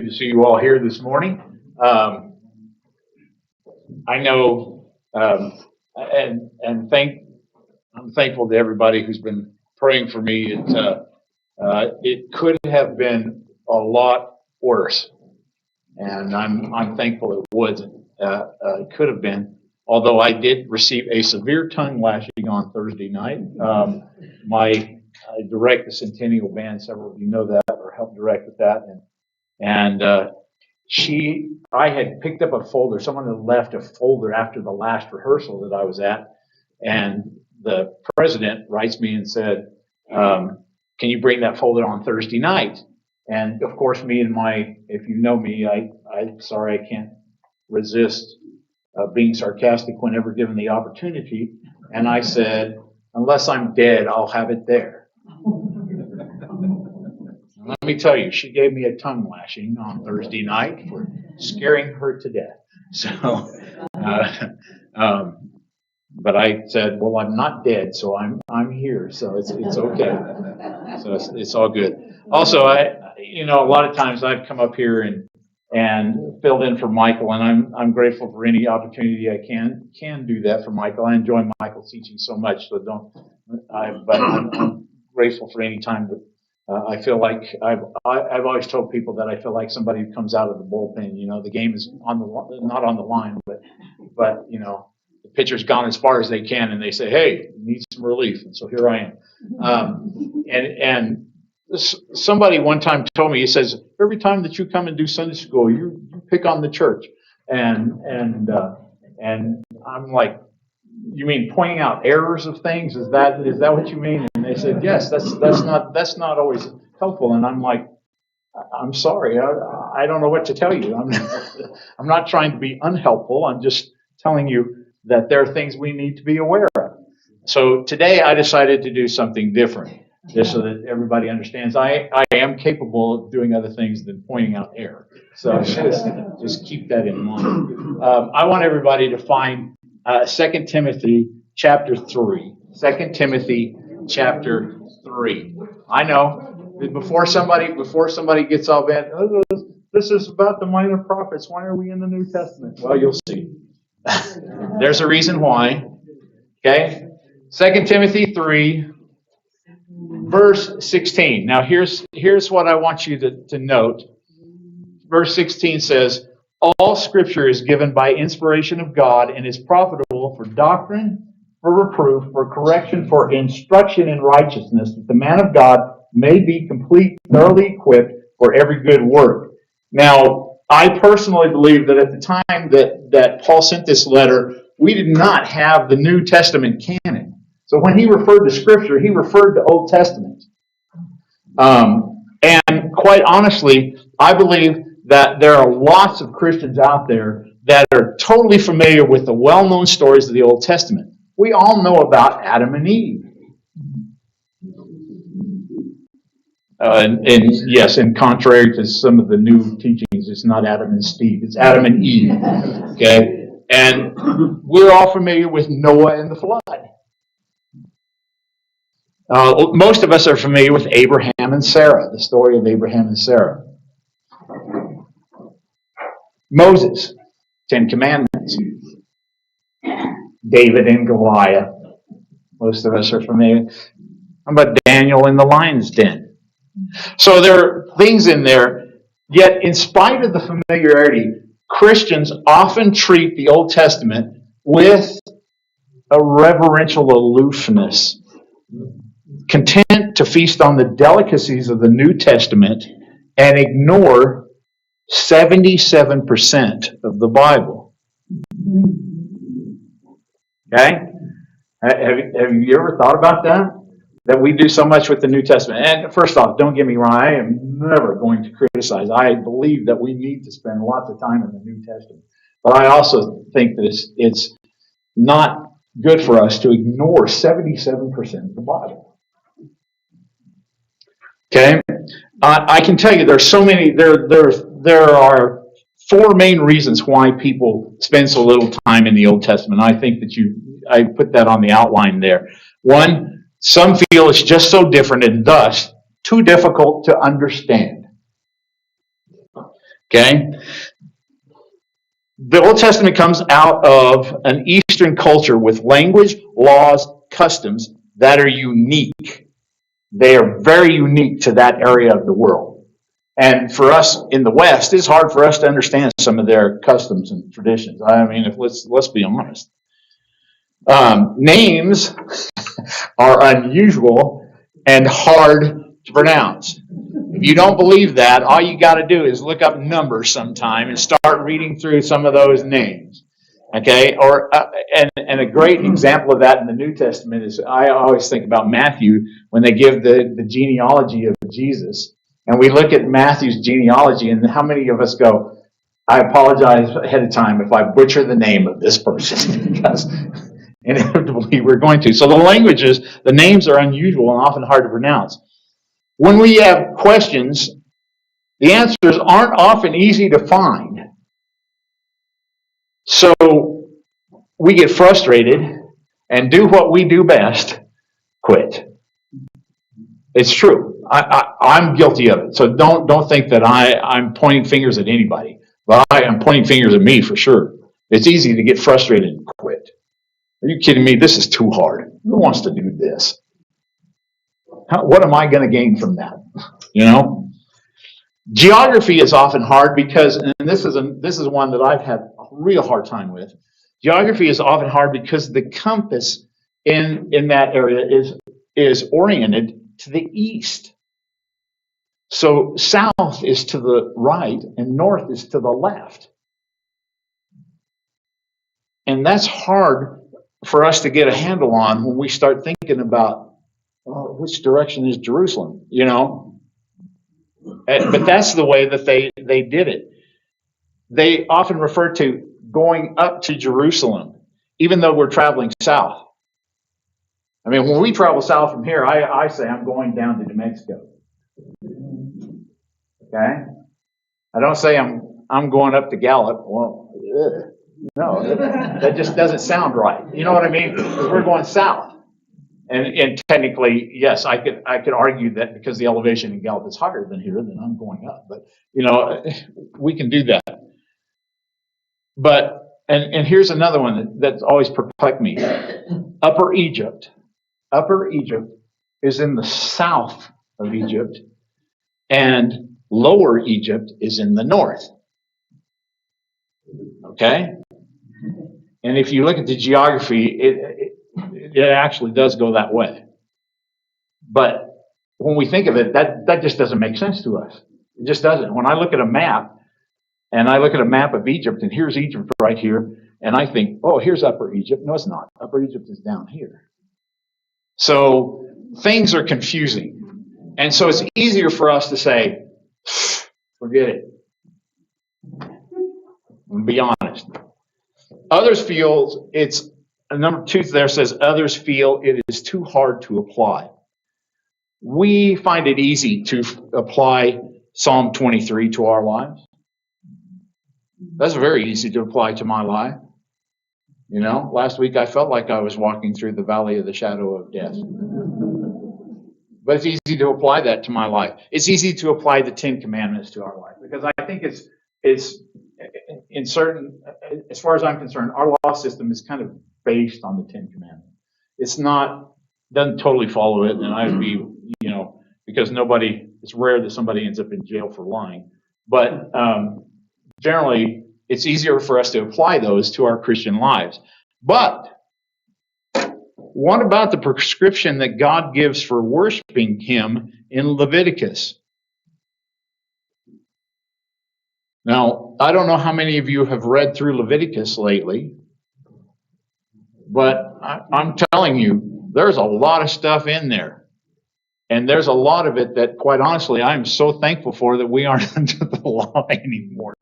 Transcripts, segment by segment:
to see you all here this morning. I know, and I'm thankful to everybody who's been praying for me. It could have been a lot worse, and I'm thankful it wasn't. It could have been. Although I did receive a severe tongue lashing on Thursday night. I direct the Centennial Band. Several of you know that, or helped direct with that. I had picked up a folder. Someone had left a folder after the last rehearsal that I was at, and the president writes me and said, "Can you bring that folder on Thursday night?" And of course, if you know me, I'm sorry, I can't resist being sarcastic whenever given the opportunity. And I said, "Unless I'm dead, I'll have it there." Let me tell you, she gave me a tongue lashing on Thursday night for scaring her to death. So, but I said, "Well, I'm not dead, so I'm here, so it's okay." So it's all good. Also, a lot of times I've come up here and filled in for Michael, and I'm grateful for any opportunity I can do that for Michael. I enjoy Michael's teaching so much, so but I'm grateful for any time that I feel like I've always told people that I feel like somebody who comes out of the bullpen. The game is not on the line, but the pitcher's gone as far as they can, and they say, "Hey, you need some relief," and so here I am. And somebody one time told me, he says, "Every time that you come and do Sunday school, you pick on the church," and I'm like, "You mean pointing out errors of things? Is that what you mean?" And they said, "Yes, that's not always helpful." And I'm like, "I'm sorry, I don't know what to tell you. I'm not trying to be unhelpful. I'm just telling you that there are things we need to be aware of." So today I decided to do something different, just so that everybody understands I am capable of doing other things than pointing out error. So just keep that in mind. I want everybody to find 2 Timothy chapter 3. 2 Timothy chapter 3. I know, before somebody gets all bent, this is about the minor prophets. Why are we in the New Testament? Well, you'll see. There's a reason why. Okay? 2 Timothy 3, verse 16. Now, here's what I want you to note. Verse 16 says, "All Scripture is given by inspiration of God and is profitable for doctrine, for reproof, for correction, for instruction in righteousness, that the man of God may be complete, thoroughly equipped for every good work." Now, I personally believe that at the time that Paul sent this letter, we did not have the New Testament canon. So when he referred to Scripture, he referred to Old Testament. And quite honestly, I believe that there are lots of Christians out there that are totally familiar with the well-known stories of the Old Testament. We all know about Adam and Eve. And yes, and contrary to some of the new teachings, it's not Adam and Steve, it's Adam and Eve. Okay? And we're all familiar with Noah and the flood. Most of us are familiar with Abraham and Sarah, the story of Abraham and Sarah. Moses, 10 Commandments. David and Goliath. Most of us are familiar. How about Daniel in the lion's den? So there are things in there, yet in spite of the familiarity, Christians often treat the Old Testament with a reverential aloofness, content to feast on the delicacies of the New Testament and ignore 77% of the Bible. Okay? Have you ever thought about that? That we do so much with the New Testament. And first off, don't get me wrong, I am never going to criticize. I believe that we need to spend lots of time in the New Testament. But I also think that it's not good for us to ignore 77% of the Bible. Okay? I can tell you there's so many, there are four main reasons why people spend so little time in the Old Testament. I think that I put that on the outline there. One, some feel it's just so different and thus too difficult to understand. Okay? The Old Testament comes out of an Eastern culture with language, laws, customs that are unique. They are very unique to that area of the world. And for us in the West, it's hard for us to understand some of their customs and traditions. I mean, let's be honest. Names are unusual and hard to pronounce. If you don't believe that, all you got to do is look up numbers sometime and start reading through some of those names. Okay, and a great example of that in the New Testament is, I always think about Matthew when they give the genealogy of Jesus, and we look at Matthew's genealogy, and how many of us go, I apologize ahead of time if I butcher the name of this person, because inevitably we're going to. So the names are unusual and often hard to pronounce. When we have questions, the answers aren't often easy to find. So we get frustrated and do what we do best, quit. It's true. I'm guilty of it. So don't think that I'm pointing fingers at anybody. But I am pointing fingers at me for sure. It's easy to get frustrated and quit. Are you kidding me? This is too hard. Who wants to do this? What am I going to gain from that? You know? Geography is often hard because, and this is one that I've had a real hard time with. Geography is often hard because the compass in that area is oriented to the east. So south is to the right and north is to the left. And that's hard for us to get a handle on when we start thinking about, well, which direction is Jerusalem, you know? But that's the way that they did it. They often refer to going up to Jerusalem, even though we're traveling south. I mean, when we travel south from here, I say I'm going down to New Mexico. Okay? I don't say I'm going up to Gallup. Well, no, that just doesn't sound right. You know what I mean? Because we're going south. And technically, yes, I could argue that because the elevation in Gallup is higher than here, then I'm going up. But, you know, we can do that. But, and here's another one that's always perplexed me. Upper Egypt is in the south of Egypt, and Lower Egypt is in the north. Okay? And if you look at the geography, it actually does go that way. But when we think of it, that just doesn't make sense to us. It just doesn't. When I look at a map, and I look at a map of Egypt, and here's Egypt right here, and I think, oh, here's Upper Egypt. No, it's not. Upper Egypt is down here. So things are confusing. And so it's easier for us to say, forget it. And be honest. Others feel it's, number 2 there says, others feel it is too hard to apply. We find it easy to apply Psalm 23 to our lives. That's very easy to apply to my life. You know, last week I felt like I was walking through the valley of the shadow of death. But it's easy to apply that to my life. It's easy to apply the 10 Commandments to our life, because I think it's in certain, as far as I'm concerned, our law system is kind of based on the 10 Commandments. Doesn't totally follow it, and I'd be, you know, because it's rare that somebody ends up in jail for lying. But generally, it's easier for us to apply those to our Christian lives. But what about the prescription that God gives for worshiping Him in Leviticus? Now, I don't know how many of you have read through Leviticus lately, but I'm telling you, there's a lot of stuff in there. And there's a lot of it that, quite honestly, I'm so thankful for that we aren't under the law anymore.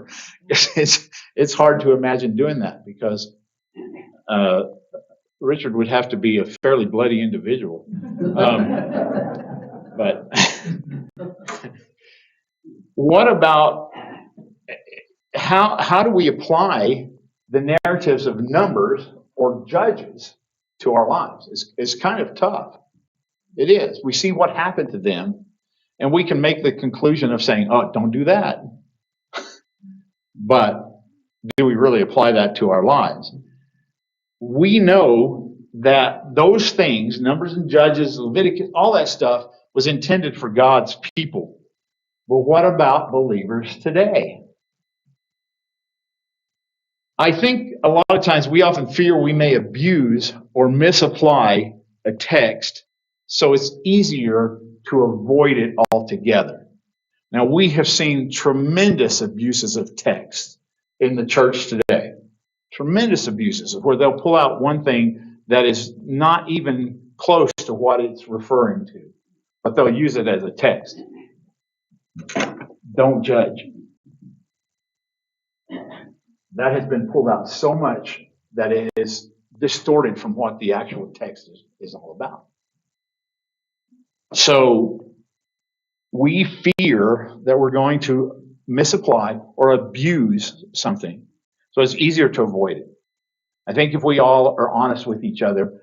It's hard to imagine doing that, because Richard would have to be a fairly bloody individual. But what about how do we apply the narratives of Numbers or Judges to our lives? It's kind of tough. It is. We see what happened to them, and we can make the conclusion of saying, oh, don't do that. But do we really apply that to our lives? We know that those things, Numbers and Judges, Leviticus, all that stuff was intended for God's people. But what about believers today? I think a lot of times we often fear we may abuse or misapply a text, so it's easier to avoid it altogether. Now, we have seen tremendous abuses of text in the church today. Tremendous abuses where they'll pull out one thing that is not even close to what it's referring to, but they'll use it as a text. Don't judge. That has been pulled out so much that it is distorted from what the actual text is all about. So we fear that we're going to misapply or abuse something. So it's easier to avoid it. I think if we all are honest with each other,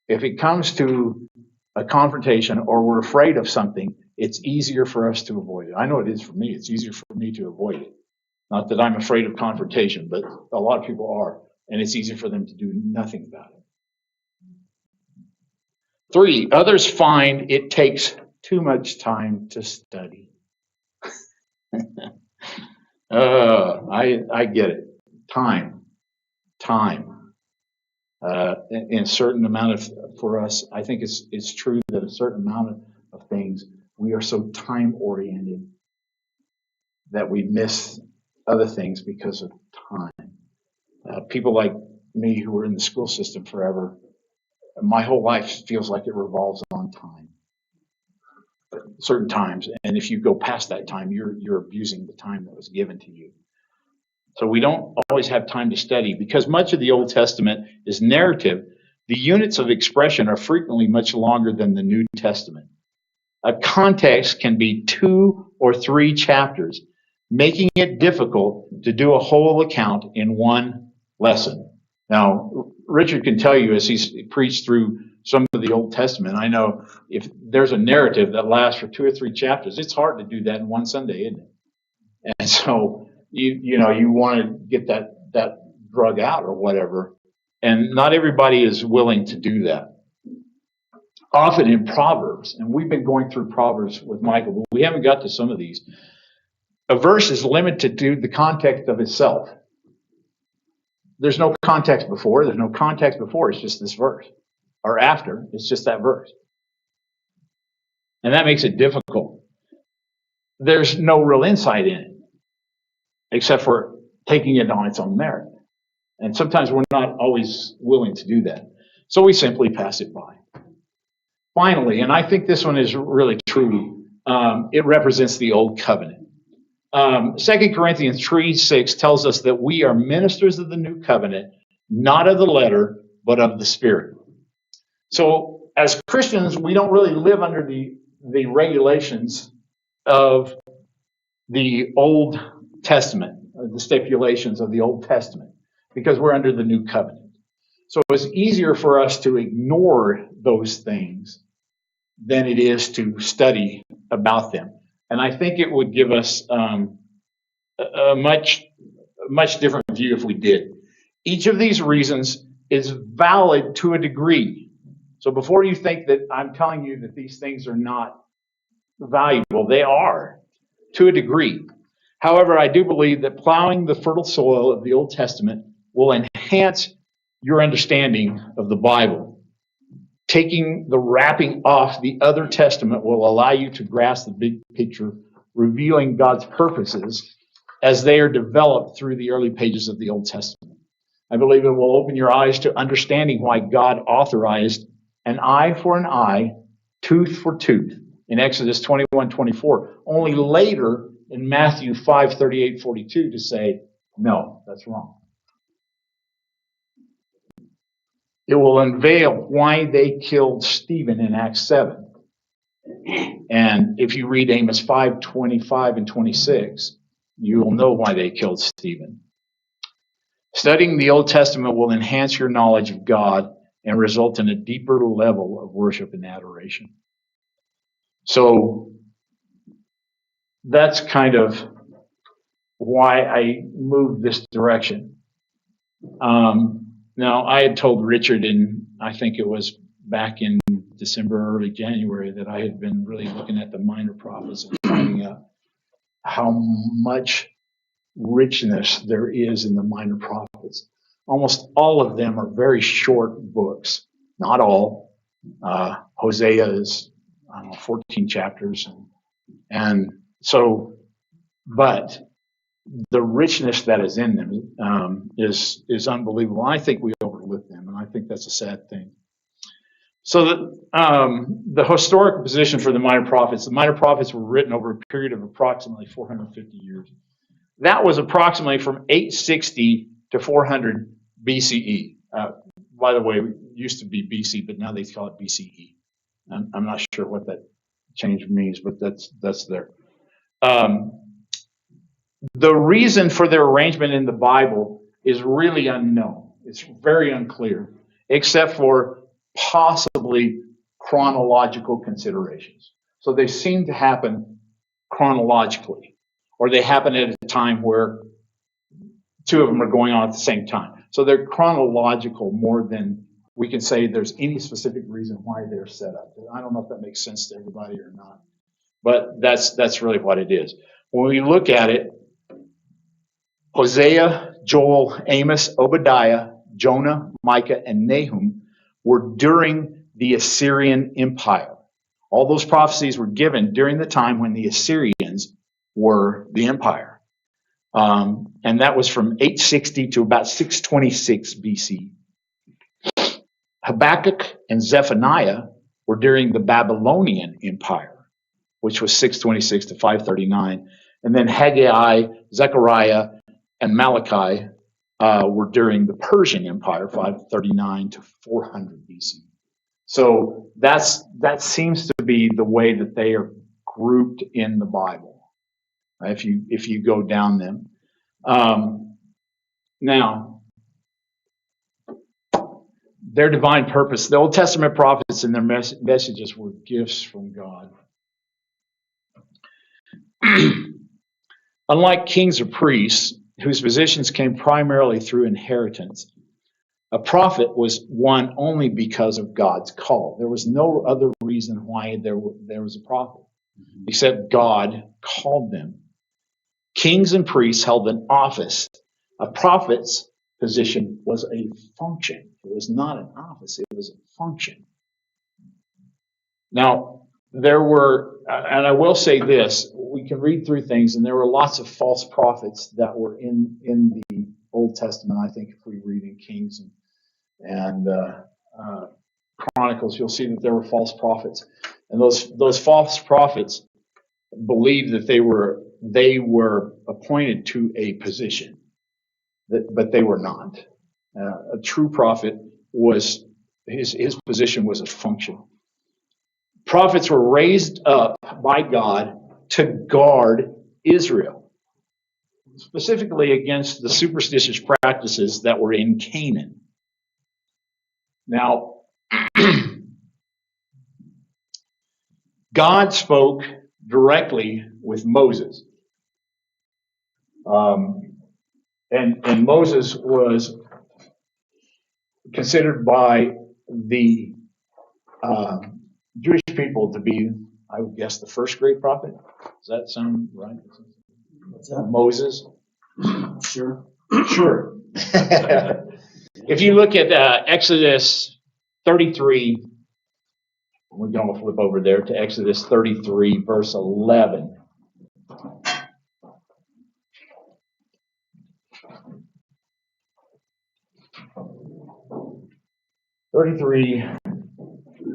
if it comes to a confrontation or we're afraid of something, it's easier for us to avoid it. I know it is for me. It's easier for me to avoid it. Not that I'm afraid of confrontation, but a lot of people are, and it's easy for them to do nothing about it. 3, others find it takes too much time to study. I get it. Time. In a certain amount of, for us, I think it's true that a certain amount of things, we are so time oriented that we miss other things because of time. People like me who were in the school system forever, my whole life feels like it revolves on time. Certain times, and if you go past that time, you're abusing the time that was given to you. So we don't always have time to study because much of the Old Testament is narrative. The units of expression are frequently much longer than the New Testament. A context can be 2 or 3 chapters, making it difficult to do a whole account in one lesson. Now, Richard can tell you as he's preached through some of the Old Testament, I know if there's a narrative that lasts for 2 or 3 chapters, it's hard to do that in one Sunday, isn't it? And so you want to get that drug out or whatever, and not everybody is willing to do that. Often in Proverbs, and we've been going through Proverbs with Michael, but we haven't got to some of these. A verse is limited to the context of itself. There's no context before. There's no context before. It's just this verse. Or after. It's just that verse. And that makes it difficult. There's no real insight in it, except for taking it on its own merit. And sometimes we're not always willing to do that. So we simply pass it by. Finally, and I think this one is really true, it represents the Old Covenant. 2 Corinthians 3:6 tells us that we are ministers of the new covenant, not of the letter, but of the Spirit. So as Christians, we don't really live under the regulations of the Old Testament, the stipulations of the Old Testament, because we're under the new covenant. So it's easier for us to ignore those things than it is to study about them. And I think it would give us a much different view if we did. Each of these reasons is valid to a degree. So before you think that I'm telling you that these things are not valuable, they are to a degree. However, I do believe that plowing the fertile soil of the Old Testament will enhance your understanding of the Bible. Taking the wrapping off the other testament will allow you to grasp the big picture, revealing God's purposes as they are developed through the early pages of the Old Testament. I believe it will open your eyes to understanding why God authorized an eye for an eye, tooth for tooth in Exodus 21:24. Only later in Matthew 5:38-42 to say, no, that's wrong. It will unveil why they killed Stephen in Acts 7. And if you read Amos 5:25 and 26, you will know why they killed Stephen. Studying the Old Testament will enhance your knowledge of God and result in a deeper level of worship and adoration. So that's kind of why I moved this direction. Now, I had told Richard, and I think it was back in December, early January, that I had been really looking at the minor prophets and finding out how much richness there is in the minor prophets. Almost all of them are very short books. Not all. Hosea is, I don't know, 14 chapters. And so, but the richness that is in them is unbelievable. I think we overlook them, and I think that's a sad thing. So the historical position for the minor prophets were written over a period of approximately 450 years. That was approximately from 860 to 400 BCE. By the way, it used to be BC, but now they call it BCE. I'm not sure what that change means, but that's there. The reason for their arrangement in the Bible is really unknown. It's very unclear, except for possibly chronological considerations. So they seem to happen chronologically, or they happen at a time where two of them are going on at the same time. So they're chronological more than we can say there's any specific reason why they're set up. I don't know if that makes sense to everybody or not, but that's really what it is. When we look at it, Hosea, Joel, Amos, Obadiah, Jonah, Micah, and Nahum were during the Assyrian Empire. All those prophecies were given during the time when the Assyrians were the empire. And that was from 860 to about 626 BC. Habakkuk and Zephaniah were during the Babylonian Empire, which was 626 to 539. And then Haggai, Zechariah, and Malachi were during the Persian Empire, 539 to 400 BC. So that seems to be the way that they are grouped in the Bible, if you go down them. Now, their divine purpose, the Old Testament prophets and their messages were gifts from God. Unlike kings or priests, whose positions came primarily through inheritance, a prophet was one only because of God's call. There was no other reason why there was a prophet, except God called them. Kings and priests held an office. A prophet's position was a function. It was not an office, it was a function. Now, there were, and I will say this, we can read through things, and there were lots of false prophets that were in the Old Testament. I think if we read in Kings and Chronicles, you'll see that there were false prophets. And those false prophets believed that they were appointed to a position, but they were not. A true prophet was, his position was a function. Prophets were raised up by God to guard Israel, specifically against the superstitious practices that were in Canaan. Now, God spoke directly with Moses. And Moses was considered by the Jewish people to be, I would guess, the first great prophet. Does that sound right? Moses? Sure. Sure. If you look at Exodus 33, we're going to flip over there to Exodus 33, verse 11.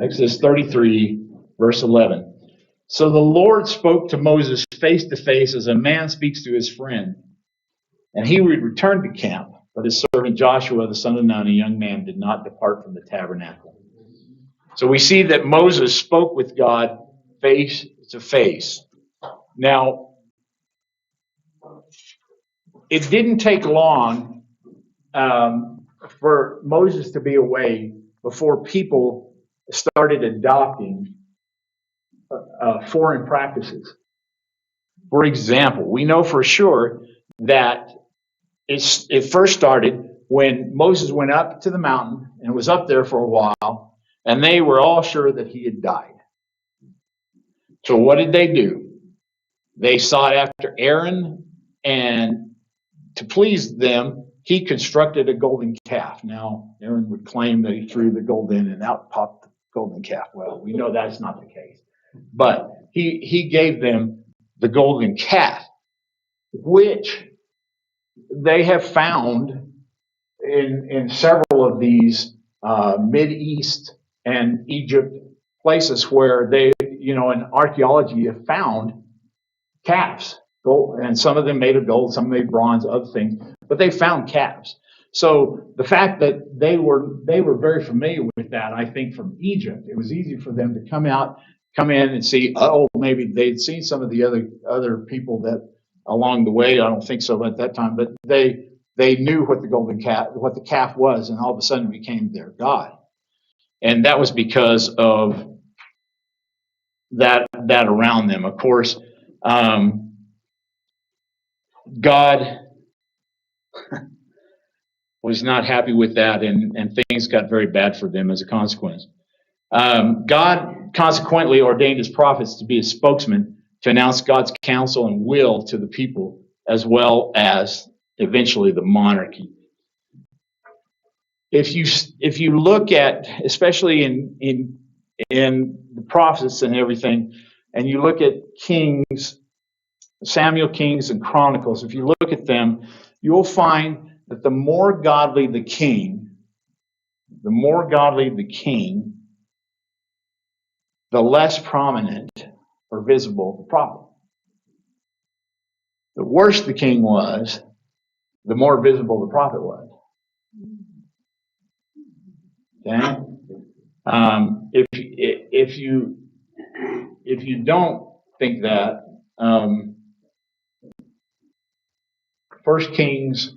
Exodus 33, verse 11. So the Lord spoke to Moses face to face as a man speaks to his friend. And he would return to camp, but his servant Joshua, the son of Nun, a young man, did not depart from the tabernacle. So we see that Moses spoke with God face to face. Now, it didn't take long for Moses to be away before people started adopting foreign practices. For example, we know for sure that it first started when Moses went up to the mountain and was up there for a while, and they were all sure that he had died. So what did they do? They sought after Aaron, and to please them, he constructed a golden calf. Now, Aaron would claim that he threw the gold in and out popped the golden calf. Well, we know that's not the case. But he gave them the golden calf, which they have found in several of these Mideast and Egypt places where they, in archaeology have found calves, gold, and some of them made of gold, some made bronze, other things, but they found calves. So the fact that they were very familiar with that, I think from Egypt, it was easy for them to come in and see, maybe they'd seen some of the other people that along the way. I don't think so at that time, but they knew what the calf was, and all of a sudden became their god. And that was because of that around them. Of course, God was not happy with that, and things got very bad for them as a consequence. God consequently ordained his prophets to be a spokesman to announce God's counsel and will to the people, as well as eventually the monarchy. If you look at, especially in the prophets and everything, and you look at Kings, Samuel, Kings, and Chronicles, if you look at them, you'll find that the more godly the king, the less prominent or visible the prophet. The worse the king was, the more visible the prophet was. Okay? If you don't think that, 1 Kings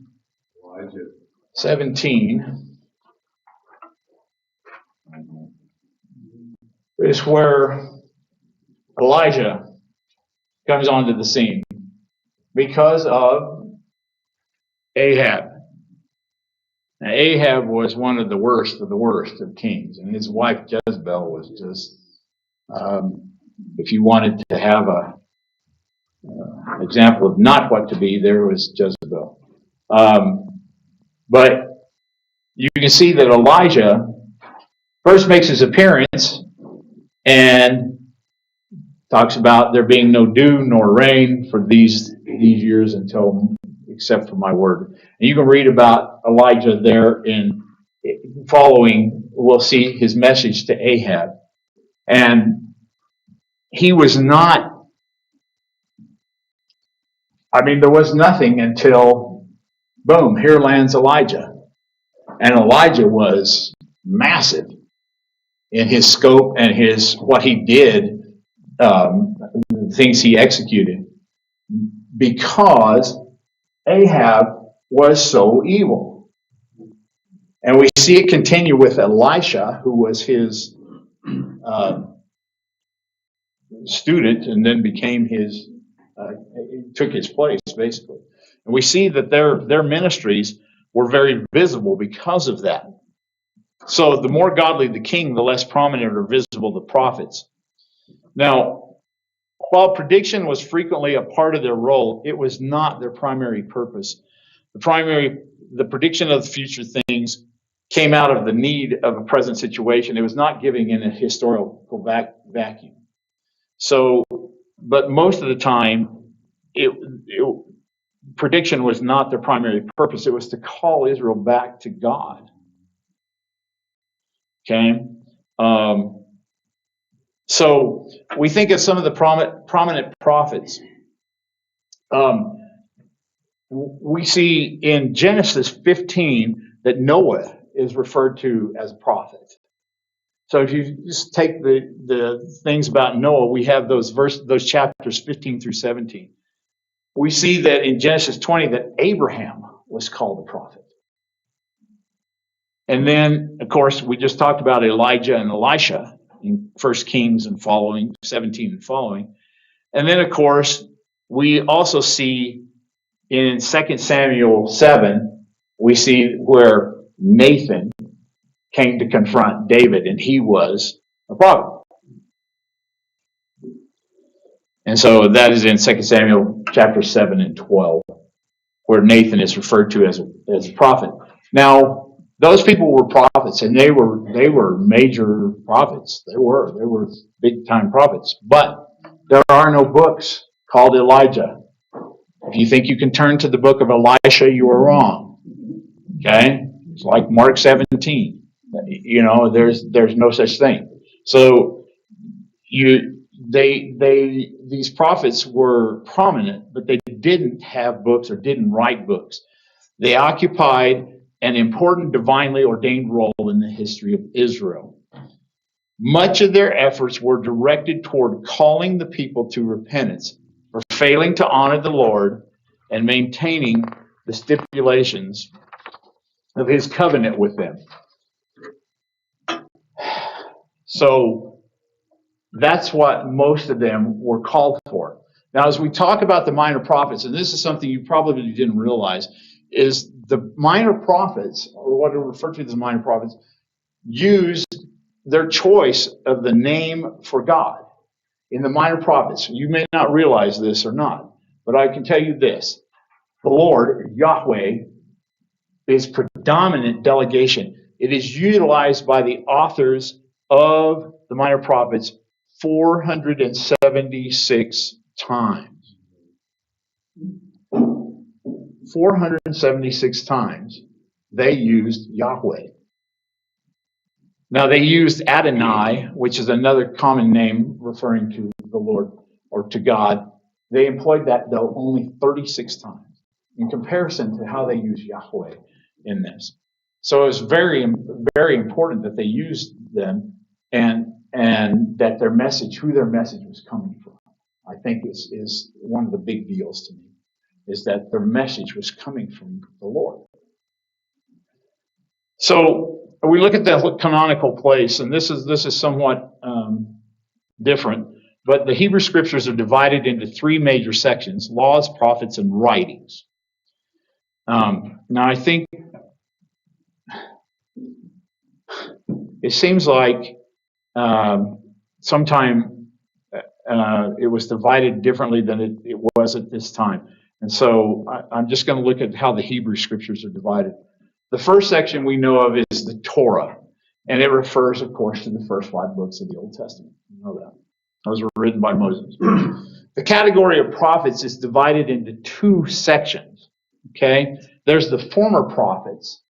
17 is where Elijah comes onto the scene because of Ahab. Now, Ahab was one of the worst of kings, and his wife Jezebel was just, if you wanted to have a example of not what to be, there was Jezebel. But you can see that Elijah first makes his appearance and talks about there being no dew nor rain for these years except for my word. And you can read about Elijah there in following, we'll see his message to Ahab. And he was not, there was nothing until, boom, here lands Elijah. And Elijah was massive in his scope and what he did, the things he executed, because Ahab was so evil. And we see it continue with Elisha, who was his student and then became took his place, basically. And we see that their ministries were very visible because of that. So the more godly the king, the less prominent or visible the prophets. Now, while prediction was frequently a part of their role, it was not their primary purpose. The prediction of the future things came out of the need of a present situation. It was not giving in a historical vacuum. So, but most of the time, prediction was not their primary purpose. It was to call Israel back to God. Okay? So we think of some of the prominent prophets. We see in Genesis 15 that Noah is referred to as a prophet. So if you just take the things about Noah, we have those chapters 15 through 17. We see that in Genesis 20 that Abraham was called a prophet. And then, of course, we just talked about Elijah and Elisha in 1 Kings and following, 17 and following. And then, of course, we also see in 2 Samuel 7, we see where Nathan came to confront David, and he was a prophet. And so that is in 2 Samuel chapter 7 and 12, where Nathan is referred to as a prophet. Now, those people were prophets, and they were major prophets. They were big time prophets. But there are no books called Elijah. If you think you can turn to the book of Elisha, you are wrong. Okay? It's like Mark 17. You know, there's no such thing. So these prophets were prominent, but they didn't have books or didn't write books. They occupied an important divinely ordained role in the history of Israel. Much of their efforts were directed toward calling the people to repentance for failing to honor the Lord and maintaining the stipulations of his covenant with them. So that's what most of them were called for. Now, as we talk about the minor prophets, and this is something you probably didn't realize, is the minor prophets, or what are referred to as minor prophets, used their choice of the name for God in the minor prophets. You may not realize this or not, but I can tell you this. The Lord, Yahweh, is predominant delegation. It is utilized by the authors of the minor prophets 476 times. 476 times they used Yahweh. Now they used Adonai, which is another common name referring to the Lord or to God. They employed that, though, only 36 times in comparison to how they use Yahweh in this. So it was very, very important that they used them and that their message, who their message was coming from. I think is one of the big deals to me, is that their message was coming from the Lord. So we look at the canonical place, and this is somewhat different, but the Hebrew Scriptures are divided into three major sections: laws, prophets, and writings. Now, I think it seems like sometime it was divided differently than it was at this time. And so I'm just going to look at how the Hebrew Scriptures are divided. The first section we know of is the Torah, and it refers, of course, to the first 5 books of the Old Testament. You know that. Those were written by Moses. The category of prophets is divided into 2 sections. Okay? There's the former prophets,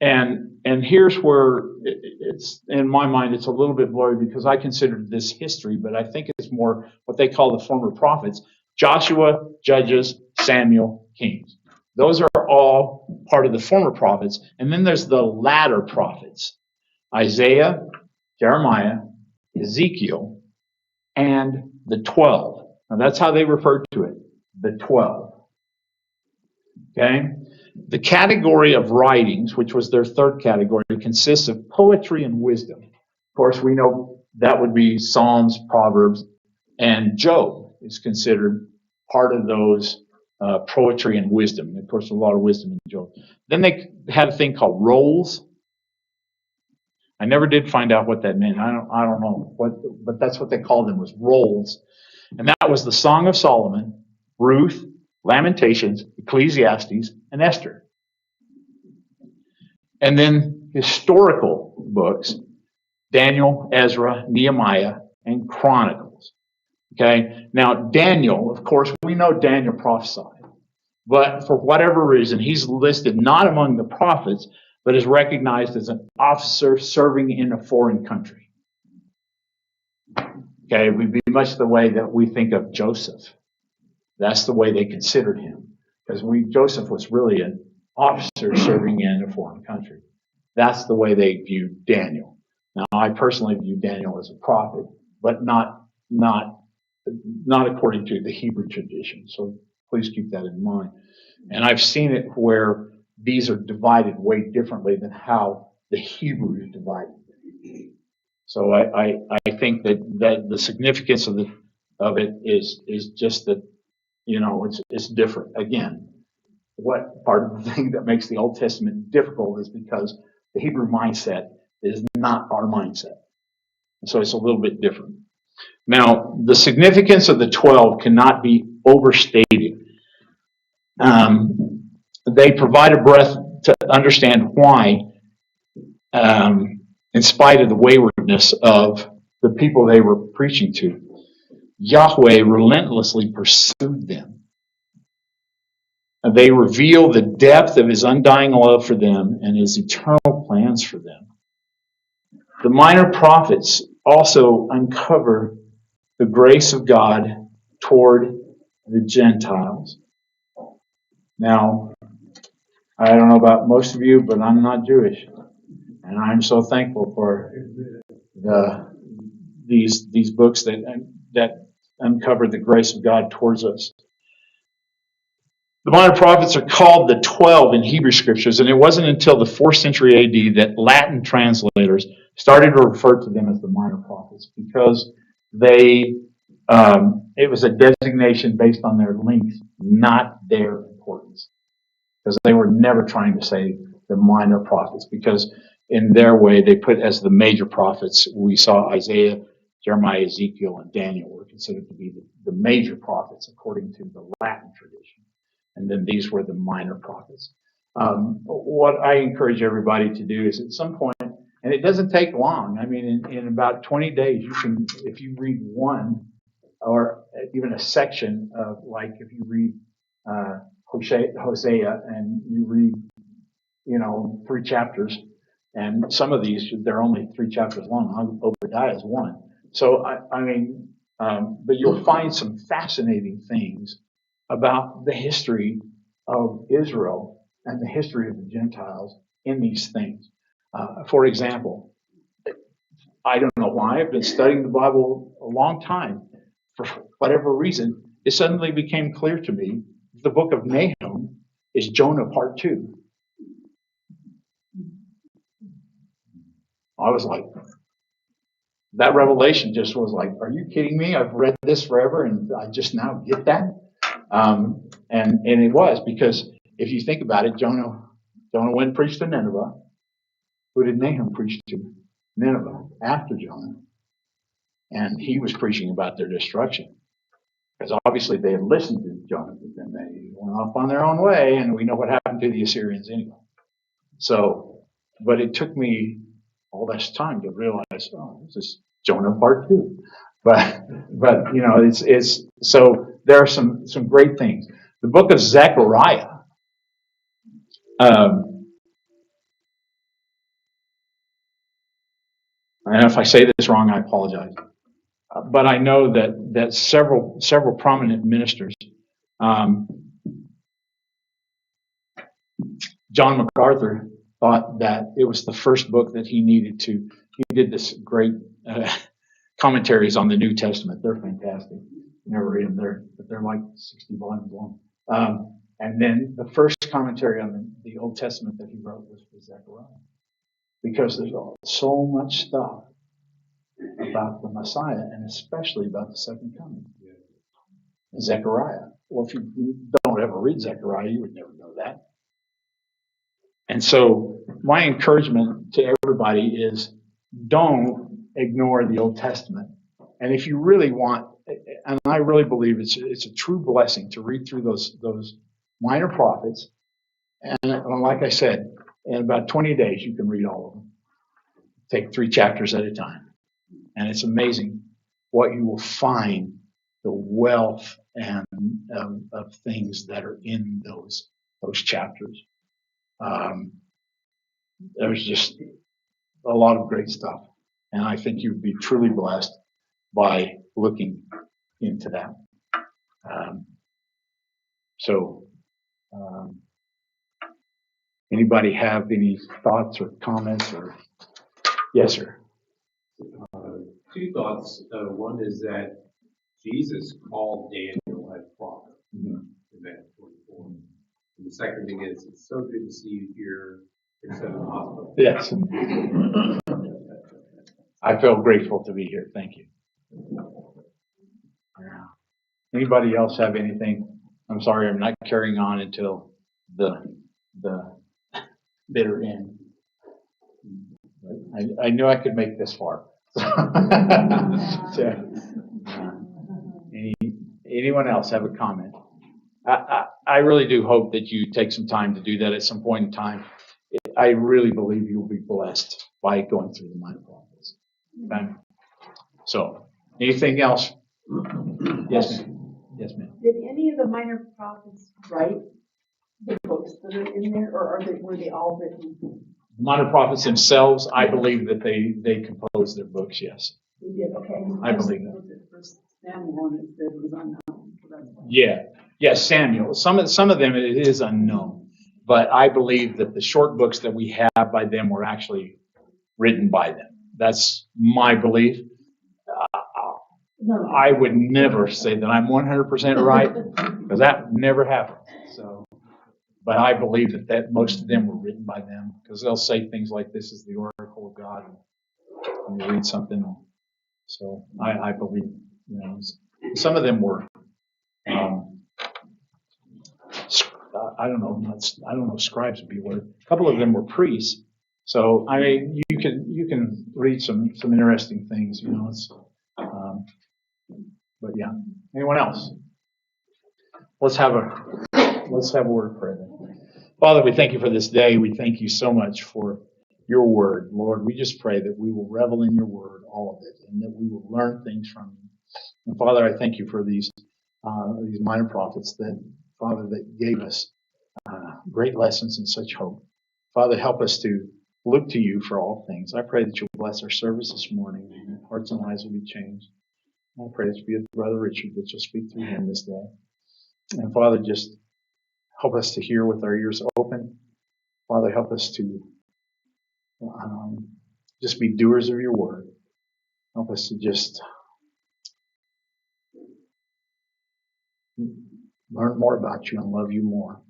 and here's where it's, in my mind, it's a little bit blurry because I consider this history, but I think it's more what they call the former prophets: Joshua, Judges, Samuel, Kings. Those are all part of the former prophets. And then there's the latter prophets: Isaiah, Jeremiah, Ezekiel, and the 12. Now that's how they referred to it, the 12. Okay? The category of writings, which was their third category, consists of poetry and wisdom. Of course, we know that would be Psalms, Proverbs, and Job is considered part of those poetry and wisdom. And of course, a lot of wisdom in Job. Then they had a thing called rolls. I never did find out what that meant. I don't know but that's what they called them, was rolls. And that was the Song of Solomon, Ruth, Lamentations, Ecclesiastes, and Esther. And then historical books: Daniel, Ezra, Nehemiah, and Chronicles. Okay? Now, Daniel, of course, we know Daniel prophesied. But for whatever reason, he's listed not among the prophets, but is recognized as an officer serving in a foreign country. Okay? It would be much the way that we think of Joseph. That's the way they considered him. Because Joseph was really an officer serving in a foreign country. That's the way they viewed Daniel. Now, I personally view Daniel as a prophet, but not according to the Hebrew tradition. So please keep that in mind. And I've seen it where these are divided way differently than how the Hebrew is divided. So I think that the significance of it is just that it's different. Again, what part of the thing that makes the Old Testament difficult is because the Hebrew mindset is not our mindset. So it's a little bit different. Now, the significance of the 12 cannot be overstated. They provide a breath to understand why, in spite of the waywardness of the people they were preaching to, Yahweh relentlessly pursued them. They reveal the depth of his undying love for them and his eternal plans for them. The minor prophets also uncover the grace of God toward the Gentiles. Now, I don't know about most of you, but I'm not Jewish. And I'm so thankful for these books that uncover the grace of God towards us. The minor prophets are called the 12 in Hebrew scriptures, and it wasn't until the 4th century AD that Latin translators started to refer to them as the minor prophets, because it was a designation based on their length, not their importance. Because they were never trying to say the minor prophets, because in their way they put as the major prophets. We saw Isaiah, Jeremiah, Ezekiel, and Daniel were considered to be the major prophets according to the Latin tradition. And then these were the minor prophets. What I encourage everybody to do is at some point, and it doesn't take long. I mean, in about 20 days, you can, if you read one or even a section of, like, if you read Hosea and you read, 3 chapters, and some of these, they're only 3 chapters long. Obadiah is 1. So, but you'll find some fascinating things about the history of Israel and the history of the Gentiles in these things. For example, I don't know why, I've been studying the Bible a long time. For whatever reason, it suddenly became clear to me the book of Nahum is Jonah part 2. I was like, that revelation just was like, are you kidding me? I've read this forever and I just now get that? And it was, because if you think about it, Jonah went and preached to Nineveh. Who did Nahum preach to? Nineveh, after Jonah. And he was preaching about their destruction. Because obviously they had listened to Jonah, but then they went off on their own way, and we know what happened to the Assyrians anyway. So, but it took me all this time to realize, this is Jonah part 2. But it's so there are some great things. The book of Zechariah. And if I say this wrong, I apologize. But I know that several prominent ministers, John MacArthur thought that it was the first book that he needed to. He did this great commentaries on the New Testament. They're fantastic. Never read them. They're like 60 volumes long. And then the first commentary on the Old Testament that he wrote was for Zechariah, because there's so much stuff about the Messiah, and especially about the second coming. Zechariah. Well, if you don't ever read Zechariah, you would never know that. And so my encouragement to everybody is, don't ignore the Old Testament. And if you really want, and I really believe it's a true blessing to read through those minor prophets. And like I said, in about 20 days, you can read all of them. Take 3 chapters at a time. And it's amazing what you will find, the wealth and of things that are in those chapters. There's just a lot of great stuff. And I think you'd be truly blessed by looking into that. Anybody have any thoughts or comments? Or yes, sir. 2 thoughts. One is that Jesus called Daniel a prophet in Matthew 24. And the second thing is, it's so good to see you here instead of the hospital. Yes. I feel grateful to be here. Thank you. Anybody else have anything? I'm sorry, I'm not carrying on until the bitter end. I knew I could make this far. So, anyone else have a comment? I really do hope that you take some time to do that at some point in time. I really believe you'll be blessed by going through the Minor Prophets. Okay? So, anything else? Yes, ma'am. Yes, ma'am. Did any of the minor prophets write the books that are in there, or were they all written? Minor Prophets themselves, I believe that they composed their books, yes. They did, okay. I believe that. First Samuel, and it said it was unknown. So that's why. Yeah. Yes, Samuel. Some of them it is unknown. But I believe that the short books that we have by them were actually written by them. That's my belief. No. I would never say that I'm 100% right, because that never happened. So, but I believe that most of them were written by them, because they'll say things like, "This is the oracle of God," and you read something. So I believe, some of them were. I don't know. Scribes would be a word. A couple of them were priests. So I mean, you can read some interesting things. But yeah. Anyone else? Let's have a word of prayer then. Father, we thank you for this day. We thank you so much for your word, Lord. We just pray that we will revel in your word, all of it, and that we will learn things from you. And Father, I thank you for these minor prophets that gave us great lessons and such hope. Father, help us to look to you for all things. I pray that you'll bless our service this morning, and hearts and lives will be changed. I pray that you be with Brother Richard, that you'll speak through him this day. And Father, just help us to hear with our ears open. Father, help us to just be doers of your word. Help us to just learn more about you and love you more.